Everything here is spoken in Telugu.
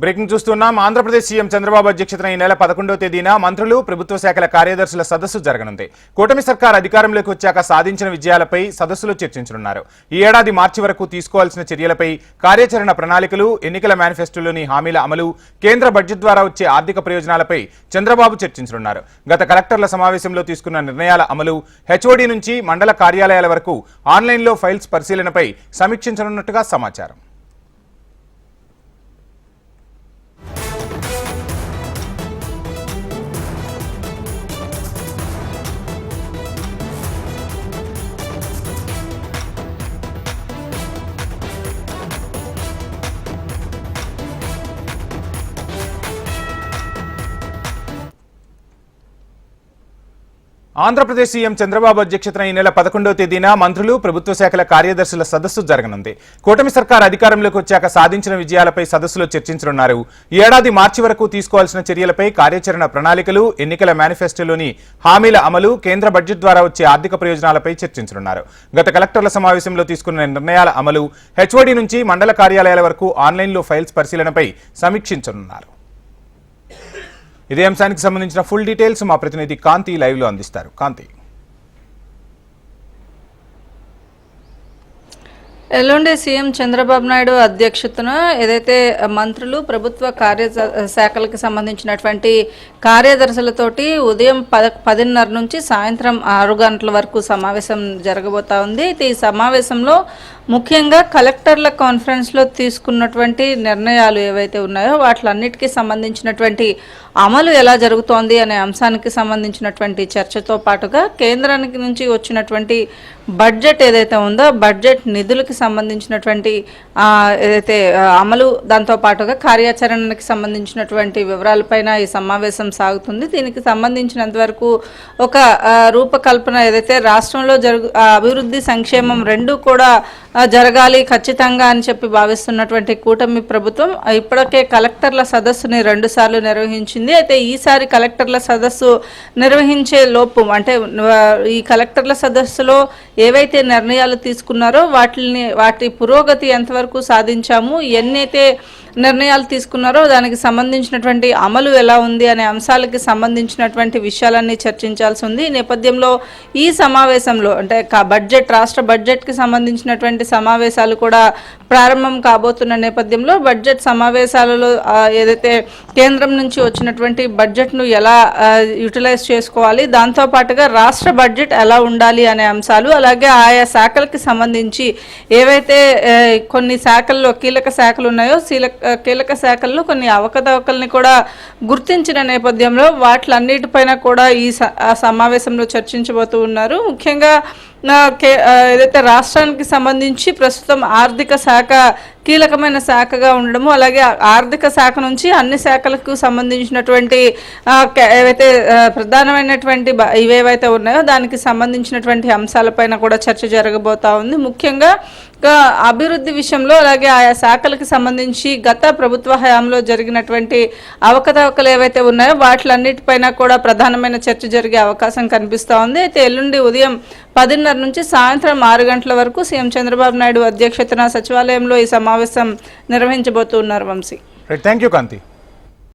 బ్రేకింగ్ చూస్తున్నాం. ఆంధ్రప్రదేశ్ సీఎం చంద్రబాబు అధ్యక్షతన ఈ నెల 11వ తేదీన మంత్రులు, ప్రభుత్వ శాఖల కార్యదర్శుల సదస్సు జరగనుంది. కూటమి సర్కార్ అధికారంలోకి వచ్చాక సాధించిన విజయాలపై సదస్సులో చర్చించనున్నారు. ఈ ఏడాది మార్చి వరకు తీసుకోవాల్సిన చర్యలపై, కార్యాచరణ ప్రణాళికలు, ఎన్నికల మేనిఫెస్టోలోని హామీల అమలు, కేంద్ర బడ్జెట్ ద్వారా వచ్చే ఆర్థిక ప్రయోజనాలపై చంద్రబాబు చర్చించనున్నారు. గత కలెక్టర్ల సమావేశంలో తీసుకున్న నిర్ణయాల అమలు, హెచ్ఓడి నుంచి మండల కార్యాలయాల వరకు ఆన్లైన్లో ఫైల్స్ పరిశీలనపై సమీక్షించనున్నట్టుగా సమాచారం. ఆంధ్రప్రదేశ్ సీఎం చంద్రబాబు అధ్యక్షతన ఈ నెల 11వ తేదీన మంత్రులు, ప్రభుత్వ శాఖల కార్యదర్శుల సదస్సు జరగనుంది. కూటమి సర్కార్ అధికారంలోకి వచ్చాక సాధించిన విజయాలపై సదస్సులో చర్చించనున్నారు. ఈ ఏడాది మార్చి వరకు తీసుకోవాల్సిన చర్యలపై, కార్యాచరణ ప్రణాళికలు, ఎన్నికల మేనిఫెస్టోలోని హామీల అమలు, కేంద్ర బడ్జెట్ ద్వారా వచ్చే ఆర్థిక ప్రయోజనాలపై చర్చించనున్నారు. గత కలెక్టర్ల సమావేశంలో తీసుకున్న నిర్ణయాల అమలు, హెచ్ఓడి నుంచి మండల కార్యాలయాల వరకు ఆన్లైన్లో ఫైల్స్ పరిశీలనపై సమీక్షించనున్నారు. ఇదే అంశానికి సంబంధించిన ఫుల్ డీటెయిల్స్ మా ప్రతినిధి కాంతి లైవ్ లో అందిస్తారు. కాంతి, ఎల్లుండి సీఎం చంద్రబాబు నాయుడు అధ్యక్షతన ఏదైతే మంత్రులు, ప్రభుత్వ శాఖలకు సంబంధించినటువంటి కార్యదర్శులతోటి ఉదయం 10:30 నుంచి సాయంత్రం 6 గంటల వరకు సమావేశం జరగబోతా ఉంది. అయితే ఈ సమావేశంలో ముఖ్యంగా కలెక్టర్ల కాన్ఫరెన్స్లో తీసుకున్నటువంటి నిర్ణయాలు ఏవైతే ఉన్నాయో వాటిలన్నిటికీ సంబంధించినటువంటి అమలు ఎలా జరుగుతోంది అనే అంశానికి సంబంధించినటువంటి చర్చతో పాటుగా కేంద్రానికి నుంచి వచ్చినటువంటి బడ్జెట్ ఏదైతే ఉందో బడ్జెట్ నిధులకి సంబంధించినటువంటి ఏదైతే అమలు, దాంతో పాటుగా కార్యాచరణకి సంబంధించినటువంటి వివరాలపైన ఈ సమావేశం సాగుతుంది. దీనికి సంబంధించినంత వరకు ఒక రూపకల్పన ఏదైతే రాష్ట్రంలో అభివృద్ధి, సంక్షేమం రెండు కూడా జరగాలి ఖచ్చితంగా అని చెప్పి భావిస్తున్నటువంటి కూటమి ప్రభుత్వం ఇప్పటికే కలెక్టర్ల సదస్సుని 2 సార్లు నిర్వహించింది. అయితే ఈసారి కలెక్టర్ల సదస్సు నిర్వహించే లోపు, అంటే ఈ కలెక్టర్ల సదస్సులో ఏవైతే నిర్ణయాలు తీసుకున్నారో వాటి పురోగతి ఎంతవరకు సాధించాము, ఎన్నైతే నిర్ణయాలు తీసుకున్నారో దానికి సంబంధించినటువంటి అమలు ఎలా ఉంది అనే అంశాలకి సంబంధించినటువంటి విషయాలన్నీ చర్చించాల్సి ఉంది. ఈ నేపథ్యంలో ఈ సమావేశంలో అంటే రాష్ట్ర బడ్జెట్కి సంబంధించినటువంటి సమావేశాలు కూడా ప్రారంభం కాబోతున్న నేపథ్యంలో బడ్జెట్ సమావేశాలలో ఏదైతే కేంద్రం నుంచి వచ్చినటువంటి బడ్జెట్ను ఎలా యూటిలైజ్ చేసుకోవాలి, దాంతోపాటుగా రాష్ట్ర బడ్జెట్ ఎలా ఉండాలి అనే అంశాలు, అలాగే ఆయా శాఖలకి సంబంధించి ఏవైతే కొన్ని శాఖల్లో కీలక శాఖలు ఉన్నాయో కీలక శాఖల్లో కొన్ని అవకతవకల్ని కూడా గుర్తించిన నేపథ్యంలో వాటిలన్నిటిపైన కూడా ఈ సమావేశంలో చర్చించబోతూ ఉన్నారు. ముఖ్యంగా ఏదైతే రాష్ట్రానికి సంబంధించి ప్రస్తుతం ఆర్థిక శాఖ కీలకమైన శాఖగా ఉండడము, అలాగే ఆర్థిక శాఖ నుంచి అన్ని శాఖలకు సంబంధించినటువంటి ఏవైతే ప్రధానమైనటువంటి ఇవేవైతే ఉన్నాయో దానికి సంబంధించినటువంటి అంశాలపైన కూడా చర్చ జరగబోతా ఉంది. ముఖ్యంగా అభివృద్ధి విషయంలో, అలాగే ఆయా శాఖలకు సంబంధించి గత ప్రభుత్వ హయాంలో జరిగినటువంటి అవకతవకలు ఏవైతే ఉన్నాయో వాటిలన్నిటిపైన కూడా ప్రధానమైన చర్చ జరిగే అవకాశం కనిపిస్తూ ఉంది. అయితే ఎల్లుండి ఉదయం 10:30 నుంచి సాయంత్రం 6 గంటల వరకు సీఎం చంద్రబాబు నాయుడు అధ్యక్షతన సచివాలయంలో ఈ సమావేశం నిర్వహించబోతున్నారు. Vamsi, thank you Kanthi.